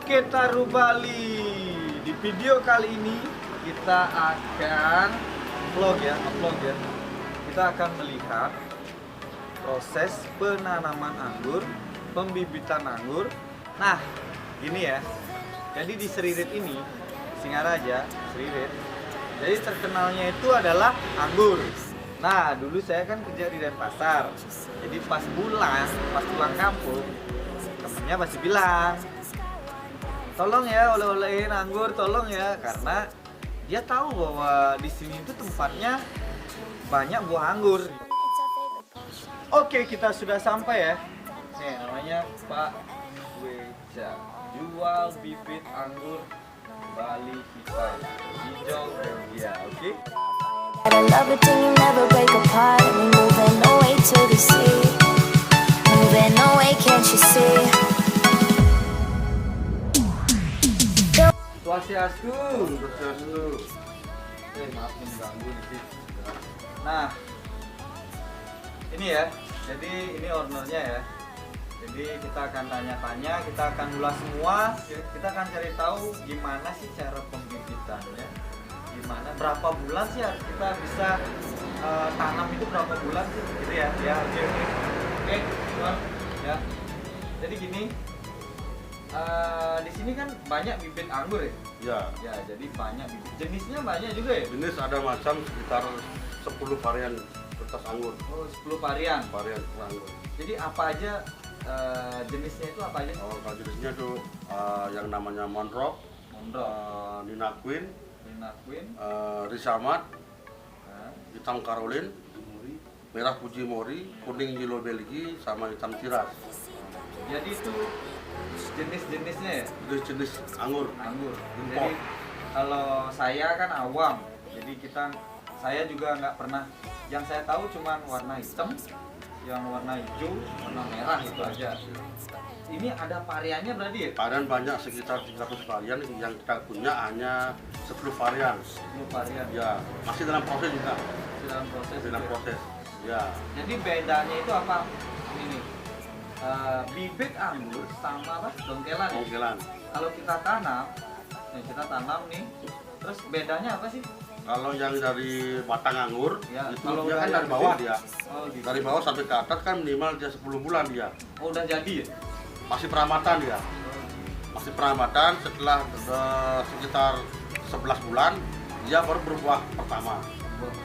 Oke Taru Bali. Di video kali ini kita akan vlog ya. Kita akan melihat proses penanaman anggur, pembibitan anggur. Nah, ini ya. Jadi di Seririt ini, Singaraja, Seririt. Jadi terkenalnya itu adalah anggur. Nah, dulu saya kan kerja di Denpasar. Jadi pas pulang kampung, temennya pasti bilang, tolong ya oleh-olehin anggur, tolong ya, karena dia tahu bahwa di sini itu tempatnya banyak buah anggur. Oke, kita sudah sampai ya. Nih namanya Pak Weja, jual bibit anggur Bali hitam, hijau Belgia. Oke. I love it till you never break apart. And we moving away to the sea. Moving away, can't you see? Swastiastu. Maaf mengganggu nih. Nah, ini ya. Jadi ini ownernya ya. Jadi kita akan tanya-tanya, kita akan ulas semua, kita akan cari tahu gimana sih cara pembibitannya, gimana berapa bulan sih kita bisa tanam itu berapa bulan sih, gitu ya. Oke, teman ya. Jadi gini, di sini kan banyak bibit anggur ya. Ya, jadi banyak bibit. Jenisnya banyak juga ya. Jenis ada macam sekitar 10 varian kertas anggur. Oh, 10 varian. Varian anggur. Jadi apa aja jenisnya itu apa aja? Oh, kalau jenisnya tuh yang namanya Monroe, Nina Queen, Risamat, hitam Caroline, merah Fujimori, kuning Yellow Belgi, sama hitam Tiras. Jadi itu jenis-jenisnya ya? Jenis anggur. Jadi kalau saya kan awam, jadi saya juga nggak pernah. Yang saya tahu cuma warna hitam, yang warna hijau, warna merah, itu aja. Ini ada variannya berarti ya? Varian banyak, sekitar 300 varian. Yang kita punya hanya 10 varian. 10 varian. Ya, masih dalam proses juga. Dalam proses. Ya. Jadi bedanya itu apa? Ini nih. Bibit anggur sama apa? Dongkelan. Kalau kita tanam nih, terus bedanya apa sih? Kalau yang dari batang anggur, ya, itu kalau dia kan dari bawah dia. Oh, gitu. Dari bawah sampai ke atas kan minimal dia 10 bulan dia. Oh, udah jadi ya? Masih perawatan dia. Masih perawatan, setelah sekitar 11 bulan dia baru berbuah pertama.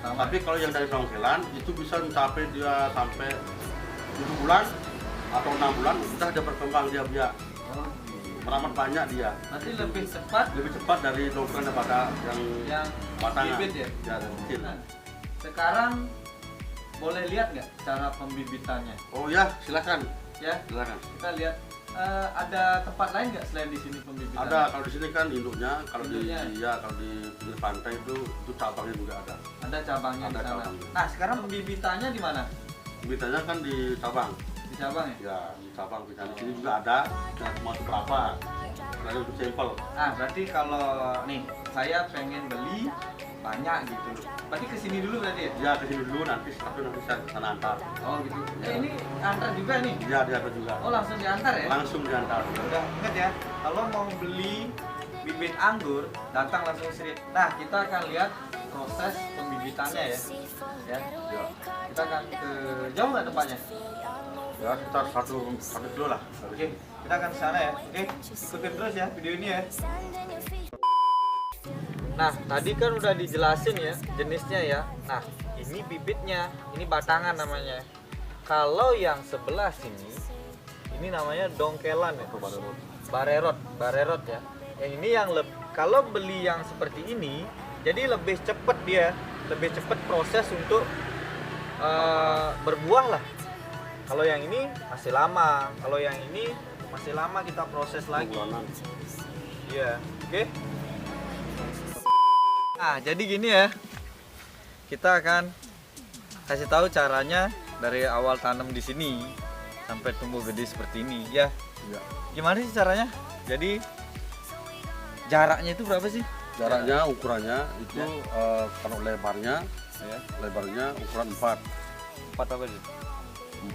Tapi kalau yang dari dongkelan itu bisa mencapai dia sampai 7 bulan atau 6 bulan sudah ada berkembang dia. Oh, Meramat banyak dia. nanti lebih cepat dari dongkelan daripada yang batangan. bibit ya? Ya, dari kecil. Nah, sekarang boleh lihat nggak cara pembibitannya? Oh ya, silakan. Ya, Silakan. kita lihat. Ada tempat lain nggak selain di sini pembibitan? Ada, kalau di sini kan induknya, kalau Induknya. kalau di pinggir pantai itu cabangnya juga ada. Ada cabangnya Ada di sana. cabangnya. Nah, sekarang pembibitannya di mana? Bibitanya kan di cabang. Di cabang ya? Ya, di cabang di sini juga ada. Nah, masuk berapa? Dari untuk sampel. Nah, berarti kalau nih saya pengen beli banyak gitu. Berarti kesini dulu berarti ya? Ya, ke sini dulu nanti saya ke sana antar. Oh gitu. Ini antar juga nih? Ya, dia ada juga. Oh, langsung diantar ya? Langsung diantar. Udah ingat ya, kalau mau beli bibit anggur, datang langsung Seririt. Nah, kita akan lihat proses pembibitannya ya. Ya. Kita akan ke jauh nggak tempatnya? Ya, sekitar 1 kilo lah. Oke, kita akan ke sana ya. Oke, ikutin terus ya video ini ya. Nah, tadi kan udah dijelasin ya jenisnya ya. Nah, ini bibitnya, ini batangan namanya. Kalau yang sebelah sini, ini namanya dongkelan ya. Barerot ya. Yang ini yang kalau beli yang seperti ini, jadi lebih cepet dia, lebih cepet proses untuk berbuah lah. Kalau yang ini masih lama, kalau yang ini masih lama kita proses lagi. Iya, oke. Nah, jadi gini ya. Kita akan kasih tahu caranya dari awal tanam di sini sampai tumbuh gede seperti ini, ya. Gimana sih caranya? Jadi jaraknya itu berapa sih? Jaraknya, ukurannya itu kalau lebarnya ukuran 4 apa sih?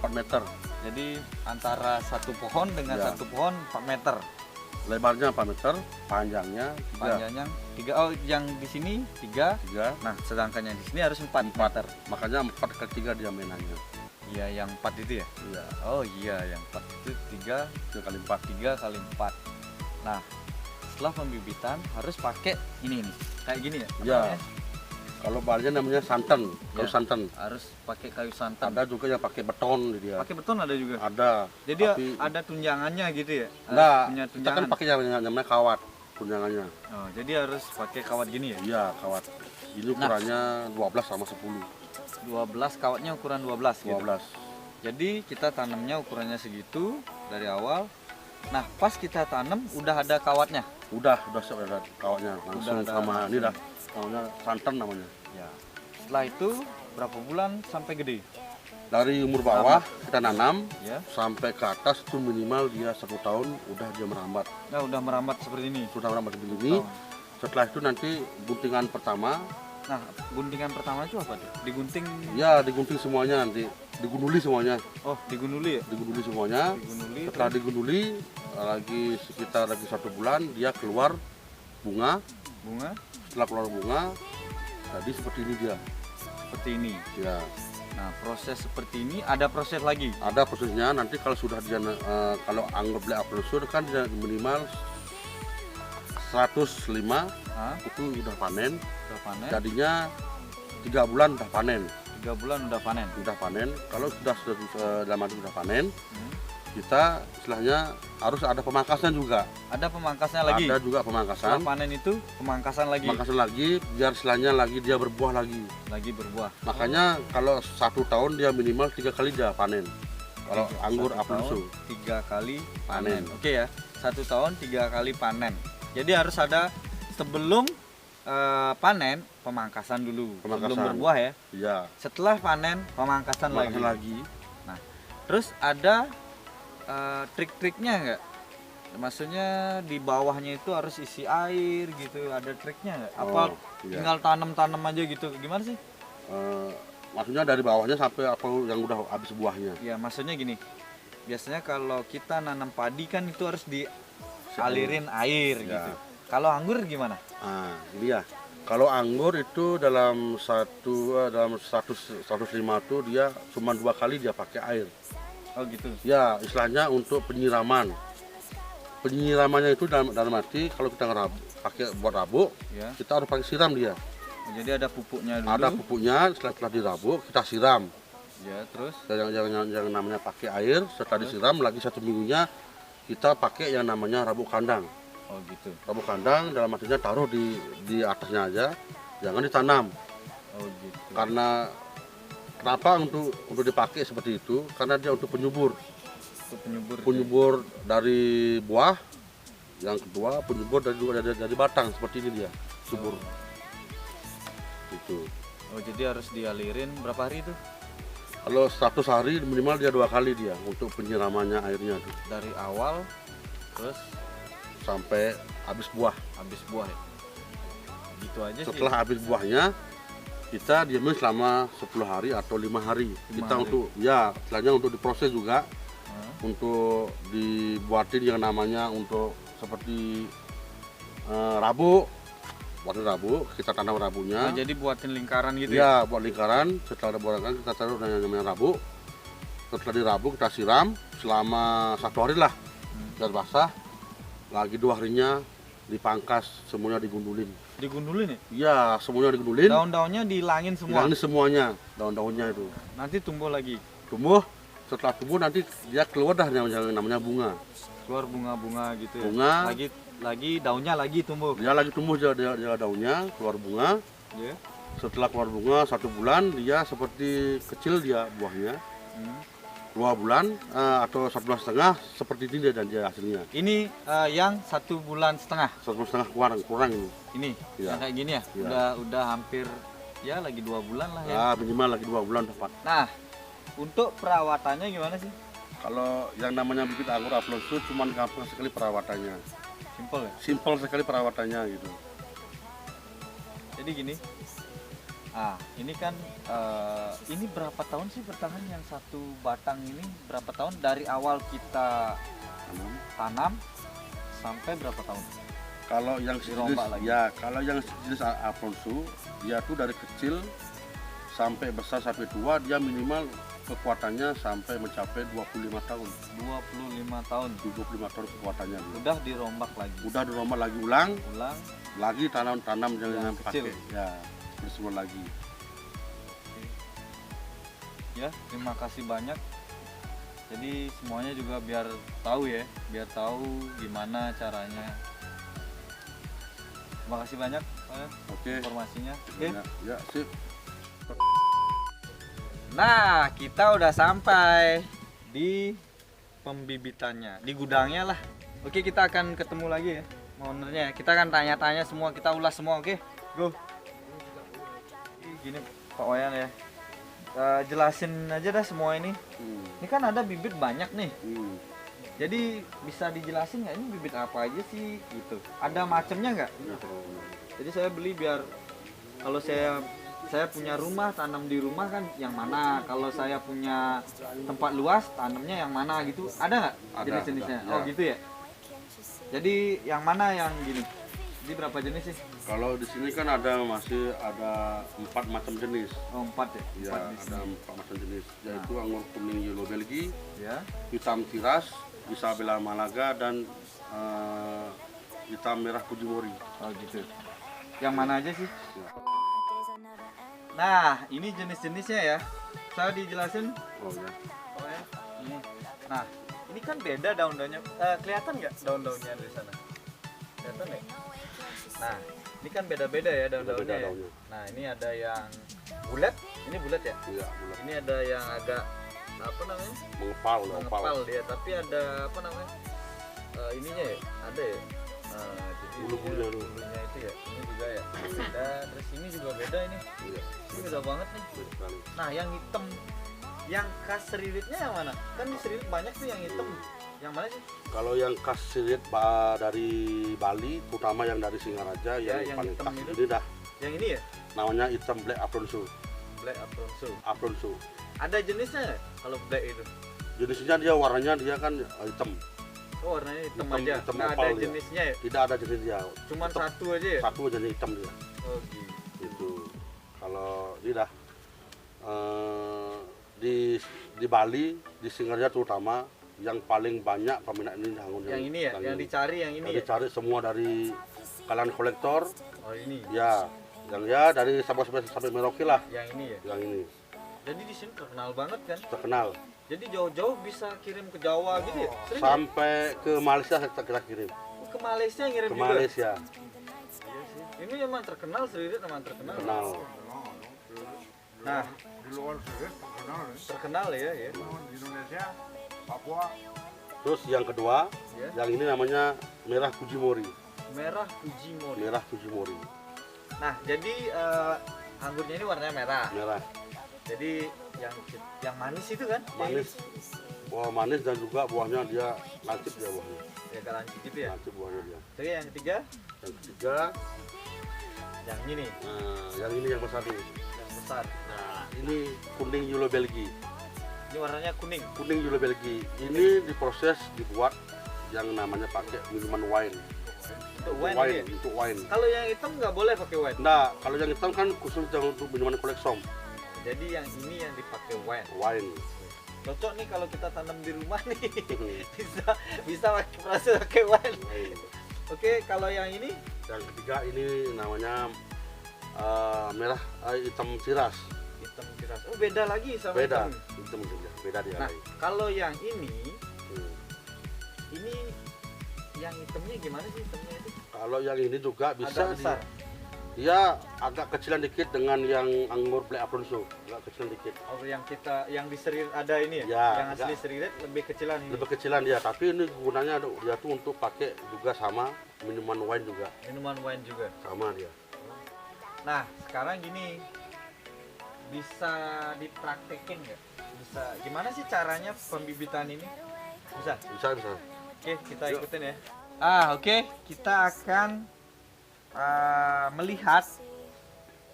4 meter. Jadi antara satu pohon dengan Ya. satu pohon 4 meter. Lebarnya 4 meter, panjangnya 3. Panjangnya 3. Oh, yang di sini 3. 3. Nah, sedangkan yang di sini harus 4 meter. Makanya 4 kali 3 dia mainannya. Iya, yang 4 itu ya? Iya. Oh iya, yang 4 itu 3 3 kali 4. 3 kali 4. Nah, setelah pembibitan harus pakai ini nih. Kayak gini ya? Iya. Namanya? Kalau bahannya namanya santan, kayu Ya. santan. Harus pakai kayu santan. Ada juga yang pakai beton dia. Pakai beton ada juga. Ada. Jadi tapi ada tunjangannya gitu ya? Harus enggak, punya kita kan tunjangan. pakai yang namanya kawat tunjangannya. Oh, jadi harus pakai kawat gini ya? Iya, kawat. Ini ukurannya 12 sama 10. 12 kawatnya ukuran 12 gitu. 12. Jadi kita tanamnya ukurannya segitu dari awal. Nah, pas kita tanam udah ada kawatnya. Udah siap ada kawatnya. Langsung Udah ada sama langsung. ini dah. Namanya santan namanya. Ya. Setelah itu berapa bulan sampai gede? Dari umur bawah kita nanam Ya. sampai ke atas itu minimal dia 1 tahun udah dia merambat. Nah, udah merambat seperti ini. Sudah merambat seperti ini. Oh. Setelah itu nanti guntingan pertama, Nah, guntingan pertama itu apa tuh? Digunting. ya digunting semuanya nanti, digunduli semuanya, Oh, digunduli ya? digunduli semuanya. Digunduli. Setelah digunduli lagi sekitar lagi 1 bulan dia keluar bunga. Bunga Setelah keluar bunga, tadi seperti ini dia. seperti ini. Ya, Nah, proses seperti ini ada proses lagi. ada prosesnya nanti kalau sudah dia kalau anggur black apple sur kan dia minimal 105 Hah? itu udah panen. Udah panen. Jadinya 3 bulan udah panen. 3 bulan udah panen. Udah panen. Kalau sudah dalam arti sudah panen, Hmm. kita istilahnya harus ada pemangkasnya juga. Ada pemangkasnya lagi. Ada juga Setelah pemangkasan. panen itu pemangkasan lagi. Pemangkasan lagi biar istilahnya lagi dia berbuah lagi. Lagi berbuah. Makanya kalau 1 tahun dia minimal 3 kali dia panen. Kalau anggur 1 apel tahun, su. 3 kali panen. Panen. Oke ya. 1 tahun 3 kali panen. Jadi harus ada sebelum panen pemangkasan dulu. Sebelum Pemangkasan. berbuah ya. Iya. Setelah panen pemangkasan lagi. Pemangkasan lagi. Terus ada trik-triknya nggak? Maksudnya di bawahnya itu harus isi air gitu. Ada triknya nggak? Apa Oh, iya. tinggal tanam-tanam aja gitu? Gimana sih? Maksudnya dari bawahnya sampai apa yang udah habis buahnya. Ya maksudnya gini. Biasanya kalau kita nanam padi kan itu harus dialirin air Ya. gitu. Kalau anggur gimana? Ah, ini ya. Kalau anggur itu dalam 105 itu dia cuma 2 kali dia pakai air. Oh gitu. Ya, istilahnya untuk penyiraman. Penyiramannya itu dalam arti kalau kita pakai buat rabuk, Ya. kita harus pakai siram dia. Jadi ada pupuknya dulu. Ada pupuknya, setelah dirabuk kita siram. Ya terus. Yang namanya pakai air, setelah disiram lagi 1 minggunya kita pakai yang namanya rabuk kandang. Oh gitu. Rabuk kandang dalam artinya taruh di atasnya aja, jangan ditanam. Oh gitu. Karena kenapa untuk dipakai seperti itu? Karena dia untuk penyubur. Untuk penyubur. Penyubur dari buah. Yang kedua penyubur dari batang seperti ini dia, subur. Gitu. Oh jadi harus dialirin berapa hari itu? Kalau 100 hari minimal dia 2 kali dia untuk penyiramannya airnya tuh, Dari awal terus sampai habis buah. habis buah ya? Gitu aja sih. Setelah habis buahnya kita diamin selama 10 hari atau 5 hari. 5 Kita hari. untuk ya istilahnya untuk diproses juga. Hah? Untuk dibuatin yang namanya untuk seperti rabuk, buatin rabuk, kita tanam Oh, rabuknya. jadi buatin lingkaran gitu ya? Ya, buat lingkaran. Setelah ada buat lingkaran kita taruh yang namanya rabuk. Setelah dirabuk kita siram selama 1 hari lah biar basah. Lagi 2 harinya dipangkas, semuanya digundulin. Digundulin ya? Iya, semuanya digundulin. Daun-daunnya dihilangin semua. Hilangin semuanya, daun-daunnya itu. Nanti tumbuh lagi. Tumbuh, setelah tumbuh nanti dia keluar dah yang namanya bunga. Keluar bunga-bunga gitu ya. Bunga. Lagi daunnya lagi tumbuh. Dia lagi tumbuh dia daunnya, keluar bunga. Ya. Setelah keluar bunga 1 bulan dia seperti kecil dia buahnya. Hmm. 2 bulan atau 1 bulan setengah seperti ini dia hasilnya. Ini yang 1 bulan setengah. 1 bulan setengah kurang ini. Ini Iya. yang kayak gini ya. Iya. Udah hampir ya lagi 2 bulan lah ya. Ya minimal lagi 2 bulan dapat. Nah, untuk perawatannya gimana sih? Kalau yang namanya bibit anggur apel itu cuma gampang sekali perawatannya. Simpel ya. Simpel sekali perawatannya gitu. Jadi gini. Ini kan ini berapa tahun sih bertahan yang 1 batang ini? Berapa tahun dari awal kita tanam sampai berapa tahun? Kalau yang sejenis, Dirombak lagi. ya kalau yang sejenis Alfonso, dia tuh dari kecil sampai besar sampai tua, dia minimal kekuatannya sampai mencapai 25 tahun. 25 tahun. 25 tahun kekuatannya. Udah dirombak lagi. Udah dirombak lagi ulang, lagi tanam Yang yang kecil. pakai, ya semua lagi. Ya, terima kasih banyak. Jadi semuanya juga biar tahu ya, biar tahu gimana caranya. Terima kasih banyak Pak, Oke. informasinya. Oke. Ya, sip. Nah, kita udah sampai di pembibitannya, di gudangnya lah. Oke, kita akan ketemu lagi ya, ownernya. Kita akan tanya-tanya semua, kita ulas semua. Oke, go. Gini Pak Wayan ya, jelasin aja dah semua ini. Ini kan ada bibit banyak nih. Jadi bisa dijelasin nggak ini bibit apa aja sih gitu? Ada macamnya nggak? Gitu. Jadi saya beli biar kalau saya punya rumah tanam di rumah kan yang mana? Kalau saya punya tempat luas tanamnya yang mana gitu? Ada nggak Ada, jenis-jenisnya? ada, Oh ya. gitu ya. Jadi yang mana yang gini? Jadi berapa jenis sih? Kalau di sini kan masih ada 4 macam jenis. Oh 4 ya? Ya, 4 di sini. ada 4 macam jenis, yaitu anggur kuning Yellow Belgi, Ya. hitam tiras, Isabella Malaga, dan hitam merah Fujimori. Oh gitu. Yang mana aja sih? Ya. Nah, ini jenis-jenisnya ya. Saya dijelasin. Oh ya. Oh ya. Ini. Nah, ini kan beda daun-daunnya. Kelihatan nggak daun-daunnya di sana? Kelihatan nggak? Nah, ini kan beda-beda ya daun-daunnya. Beda-beda Ya? daunnya. Nah, ini ada yang bulat. Ini bulat ya. Iya, bulat. Ini ada yang agak apa namanya? Mengepal, Mengepal dia. Tapi ada apa namanya? Ininya ya. Ada ya. Jadi Bulu-bulunya ini dulu. bulunya itu ya. Ini juga ya. Beda. Terus ini juga beda ini. Iya, Ini beda banget nih. beda sekali. Nah, yang hitam, yang khas seriritnya yang mana? Kan di seririt banyak tuh yang hitam. Yang mana sih? Kalau yang khas sirit dari Bali, terutama yang dari Singaraja, Ya, yang yang paling hitam khas itu. ini dah Yang ini ya? namanya hitam black Alfonso. Black Alfonso. Alfonso. Ada jenisnya nggak kalau black itu? Jenisnya dia warnanya dia kan hitam. Oh, warnanya hitam, Hitam- aja. hitam Nggak ada opal dia. jenisnya ya? Tidak ada jenis dia. Cuman Tetap satu aja ya? Satu aja nih hitam dia. Oh, gitu. Itu kalau ini dah di Bali, di Singaraja terutama yang paling banyak peminat ini anggur Yang ini ya? Yang dicari yang ini yang ya? dicari semua dari kalangan kolektor, Oh, ini. ya yang ya dari Sabah sampai Merauke lah, Yang ini ya? yang ini Jadi di sini terkenal banget kan? terkenal. Jadi jauh-jauh bisa kirim ke Jawa gitu ya? Sering ya? Sampai ke Malaysia kita kirim, Oh, ke Malaysia ngirim ke juga? Malaysia Iya sih. Ini memang terkenal, seririt memang terkenal. kenal. Nah, Di luar sini terkenal ya. terkenal ya, ya. Di Indonesia, Papua, Terus yang kedua, Ya. yang ini namanya merah Fujimori, Merah Fujimori. merah Fujimori, Nah, jadi anggurnya ini warnanya merah. merah Jadi yang manis itu kan? manis, buah manis dan juga buahnya dia lancip dia buahnya, Ya agak lancip gitu ya. lancip buahnya dia. Jadi yang ketiga, Yang ketiga, yang ini, yang ini yang besar nih. yang besar. Nah, ini kuning Yellow Belgi. Ini warnanya kuning. Kuning Yellow Belgi. Ini diproses dibuat yang namanya pakai minuman wine. Untuk wine, ini ya? Untuk wine. Kalau yang hitam nggak boleh pakai wine. Nah, kalau yang hitam kan khusus untuk minuman koleksom, Jadi yang ini yang dipakai wine. wine. Cocok nih kalau kita tanam di rumah nih. bisa pakai proses pakai wine. Wine. Oke, kalau yang ini Yang ketiga ini namanya merah hitam tiras. hitam tiras. Oh, beda lagi sama Beda, hitam. hitam juga. Beda dia Nah, lagi. kalau yang ini Hmm. yang hitamnya gimana sih hitamnya itu? Kalau yang ini juga bisa Agak besar. dia agak kecilan dikit dengan yang anggur Black Alfonso, agak kecilan dikit. Oh, yang di seririt ada ini ya? Ya, yang asli agak- seririt lebih kecilan ini. Lebih kecilan dia, tapi ini gunanya dia tuh untuk pakai juga sama minuman wine juga, Minuman wine juga. sama dia. Nah, sekarang gini. Bisa dipraktekin nggak? Bisa. Gimana sih caranya pembibitan ini? Bisa. Bisa bisa. Oke, kita Yuk. ikutin ya. Oke. Kita akan melihat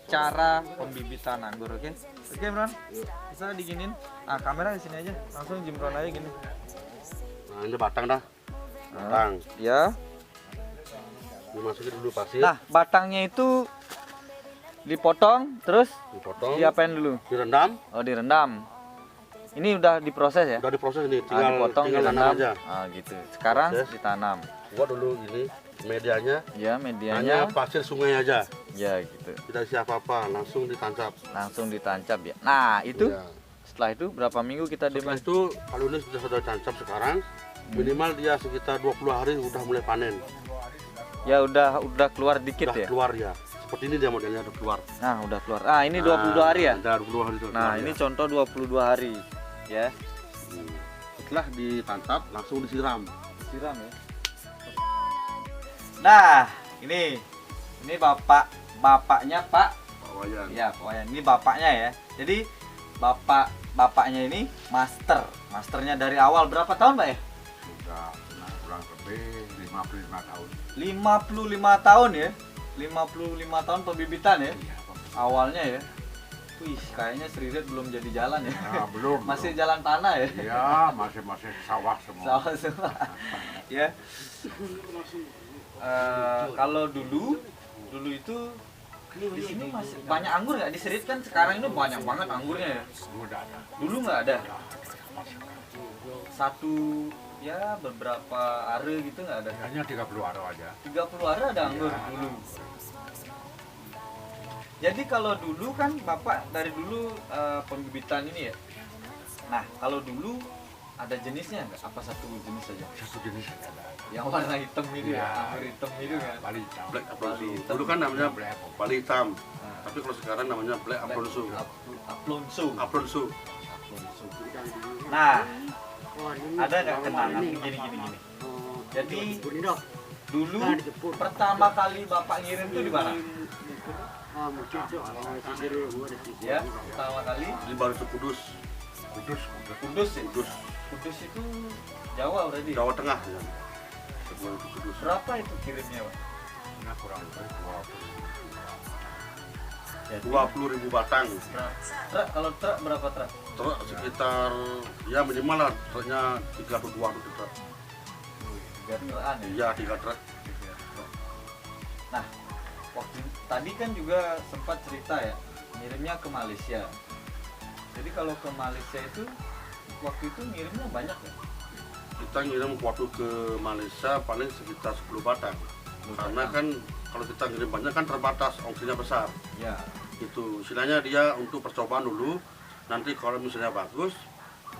cara pembibitan anggur, oke? Oke, Bron. Bisa diginin. Kamera di sini aja. Langsung jimron aja gini. Nah ini batang dah, batang. Ya. dimasukin dulu pasir, Nah, batangnya itu dipotong terus dipotong, diapain dulu? direndam, Oh, direndam. Ini udah diproses ya? udah diproses ini, Ah, dipotong, tinggal direndam. tanam aja. Ah, gitu. Sekarang Proses. ditanam. Buat dulu ini medianya, Ya, hanya medianya. pasir sungai aja, Ya, gitu. tidak isi apa-apa, langsung ditancap. Langsung ditancap ya. Nah, itu Ya. setelah itu berapa minggu kita Setelah dimas? itu kalau ini sudah tancap sekarang, minimal dia sekitar 20 hari udah mulai panen, Ya udah keluar dikit udah ya. keluar ya. Seperti ini dia modelnya udah keluar. Nah, udah keluar. Ah, ini 22 hari ya? Udah 20 hari itu. Nah, ini contoh 22 hari ya. Setelah ditancap langsung disiram. Siram ya. Nah, ini bapaknya Pak. Wayan. Ya, pokoknya ini bapaknya ya. Jadi bapaknya ini masternya dari awal berapa tahun, Pak ya? Sudah kurang lebih 55 tahun. 55 tahun ya. 55 tahun pembibitan ya. Iya, Pak. Awalnya ya. Wih, kayaknya Sririt belum jadi jalan ya. Nah, belum. Masih jalan tanah ya. Iya, masih sawah semua. Sawah semua. Ya. Kalau dulu itu di sini masih banyak anggur nggak di Serit kan sekarang ini banyak banget anggurnya ya. Sudah ada. Dulu nggak ada. Satu ya beberapa are gitu nggak ada. Hanya 30 aro aja. 30 are ada anggur dulu. Jadi kalau dulu kan Bapak dari dulu pembibitan ini ya. Nah, kalau dulu ada jenisnya nggak? Apa satu jenis saja? Satu jenis aja ada. Yang warna hitam itu ya, Ya. anggur hitam itu kan? Bali hitam. Black Aplonso. hitam. Dulu kan namanya Black. Bali hitam. Nah. Tapi kalau sekarang namanya Black Aplonso. Aplonso. Aplonso. Nah, ada nggak kenangan gini? Jadi dulu pertama kali Bapak ngirim tuh di mana? Ya, pertama kali Di Bali Kudus, Kudus. Kudus ya? Kudus, Kudus itu Jawa berarti. Jawa Tengah. Ya. Sebelum itu Kudus. Berapa itu kirimnya, Pak? Nah, kurang lebih 20.000 batang. Truk, kalau truk berapa truk? Truk sekitar ya minimal lah truknya 3 atau 2 truk. 3 trukan ya? Iya, 3 truk. Nah, tadi kan juga sempat cerita ya, ngirimnya ke Malaysia. Jadi kalau ke Malaysia itu waktu itu ngirimnya banyak ya? Kita ngirim waktu ke Malaysia paling sekitar 10 batang. Karena kan kalau kita ngirim banyak kan terbatas, ongkirnya besar. Ya. Itu istilahnya dia untuk percobaan dulu. Nanti kalau misalnya bagus,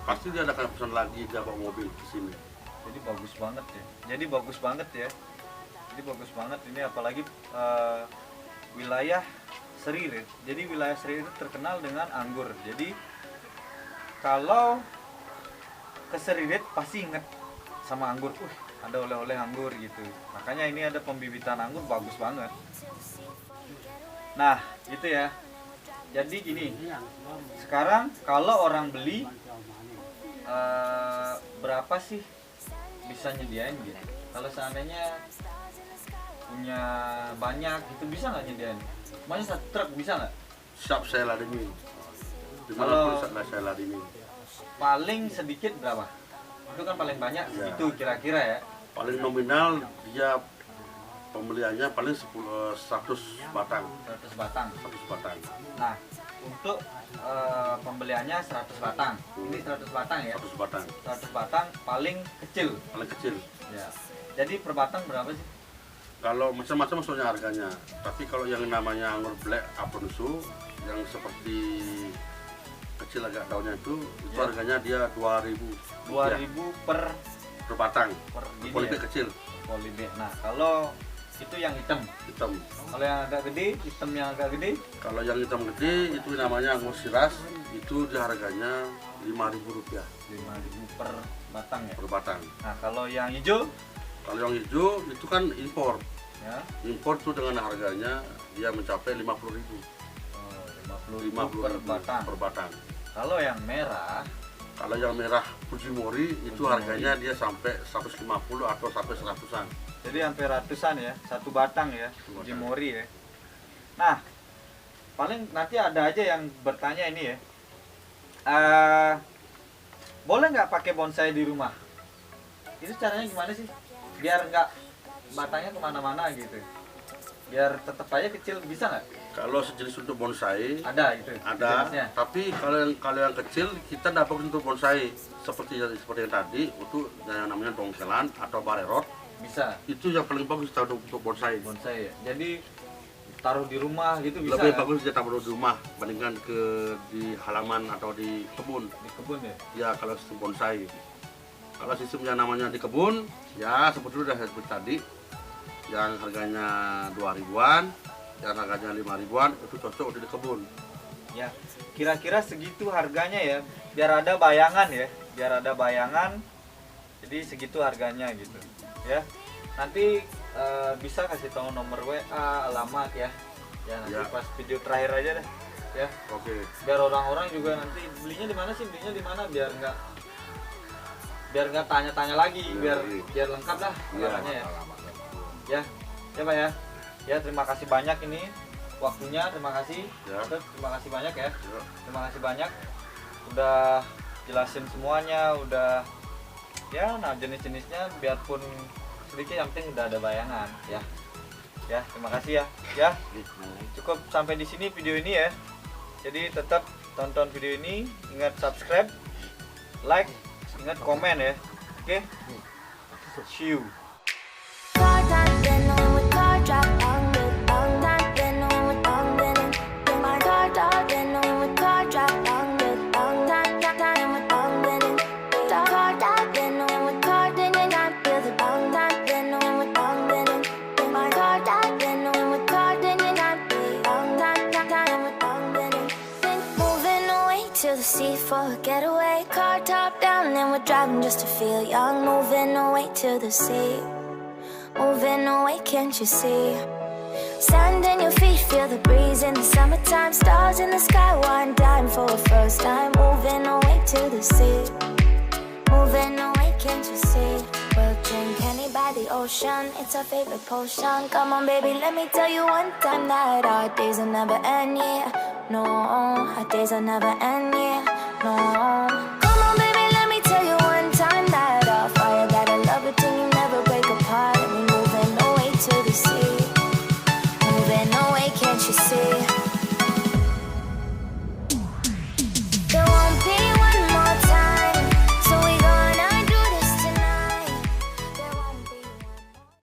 pasti dia akan pesan lagi dia bawa mobil ke sini. Jadi bagus banget ya. Jadi bagus banget ini apalagi wilayah Seririt. Jadi wilayah Seririt terkenal dengan anggur. Jadi kalau ke Seririt pasti inget sama anggur. Ada oleh-oleh anggur gitu. Makanya ini ada pembibitan anggur bagus banget. Nah, gitu ya. Jadi gini. Sekarang kalau orang beli berapa sih bisa nyediain gitu? Kalau seandainya punya banyak itu bisa nggak nyediain? Makanya satu truk bisa nggak? Siap saya ladenin. Kalau- Dimanapun saya ladenin. Paling sedikit berapa? Itu kan paling banyak Ya. itu kira-kira ya. Paling nominal dia pembeliannya paling 100 batang. 100 batang. 100 batang. Nah, untuk pembeliannya 100 batang. Ini 100 batang ya. 100 batang. 100 batang paling kecil. Paling kecil. Ya. Jadi per batang berapa sih? Kalau macam-macam maksudnya harganya. Tapi kalau yang namanya anggur Black Aplonso yang seperti kecil agak daunnya itu Ya. harganya dia 2.000 2.000 per batang. ini Polybag ya. kecil, Polybag. Nah, kalau itu yang hitam. hitam. Kalau yang agak gede, hitam yang agak gede, Kalau yang hitam gede itu namanya anggur Shiraz, itu dia harganya Rp5.000 5.000 per batang ya. per batang. Nah, kalau yang hijau Kalau yang hijau itu kan impor. ya Impor tuh dengan harganya dia mencapai 50.000 50.000 per batang. per batang. Kalau yang merah Kalau yang merah Fujimori itu Fujimori. harganya dia sampai 150 atau sampai 100-an. jadi hampir ratusan ya, satu batang ya, Satu batang. Fujimori ya. Nah, paling nanti ada aja yang bertanya ini ya. Boleh nggak pakai bonsai di rumah? Itu caranya gimana sih? Biar nggak batangnya kemana-mana gitu. Biar tetap aja kecil, bisa nggak? Kalau sejenis untuk bonsai Ada gitu. ada, jenisnya. tapi kalau yang kecil kita dapat untuk bonsai seperti yang tadi untuk yang namanya dongkelan atau barerot. Bisa. Itu yang paling bagus kita untuk bonsai. Bonsai ya. Jadi taruh di rumah gitu bisa. Lebih kan? bagus dia taruh di rumah bandingkan di halaman atau di kebun. Di kebun ya. Ya kalau sistem bonsai. Kalau sistem yang namanya di kebun, ya seperti itu udah seperti tadi, yang harganya 2 ribuan, yang harganya 5 ribuan, itu cocok untuk di kebun. Ya. Kira-kira segitu harganya ya. Biar ada bayangan ya. Biar ada bayangan. Jadi segitu harganya gitu. Ya. Nanti bisa kasih tahu nomor WA, alamat ya. Ya nanti Ya. pas video terakhir aja deh. Ya. Oke. Biar orang-orang juga nanti belinya di mana sih? Belinya di mana biar nggak tanya-tanya lagi, biar lengkap lah alamatnya ya. Ya. Ya Pak ya. Ya terima kasih banyak ini waktunya, terima kasih. Ya. Terima kasih banyak ya. Ya. Terima kasih banyak udah jelasin semuanya, udah ya nah jenis-jenisnya biarpun sedikit yang penting udah ada bayangan ya. Ya, terima kasih ya. Ya, cukup sampai di sini video ini ya. Jadi tetap tonton video ini, ingat subscribe, like, ingat komen ya. Oke? See you. Car time, then on with car drop on the long time, then on with long then in my car top, then on with car drop on the long time with long then in car top, then on with car then in I feel the long time, then on with long then in my car top, then on with car then in I feel long time with long then in moving away to the sea for a getaway, car top down, and we're driving just to feel young, moving away to the sea. Moving away, can't you see? Sand in your feet, feel the breeze in the summertime. Stars in the sky, one dime for a first time. Moving away to the sea. Moving away, can't you see? We'll drink honey by the ocean, it's our favorite potion. Come on baby, let me tell you one time that our days will never end, yeah. No, our days will never end, yeah. No.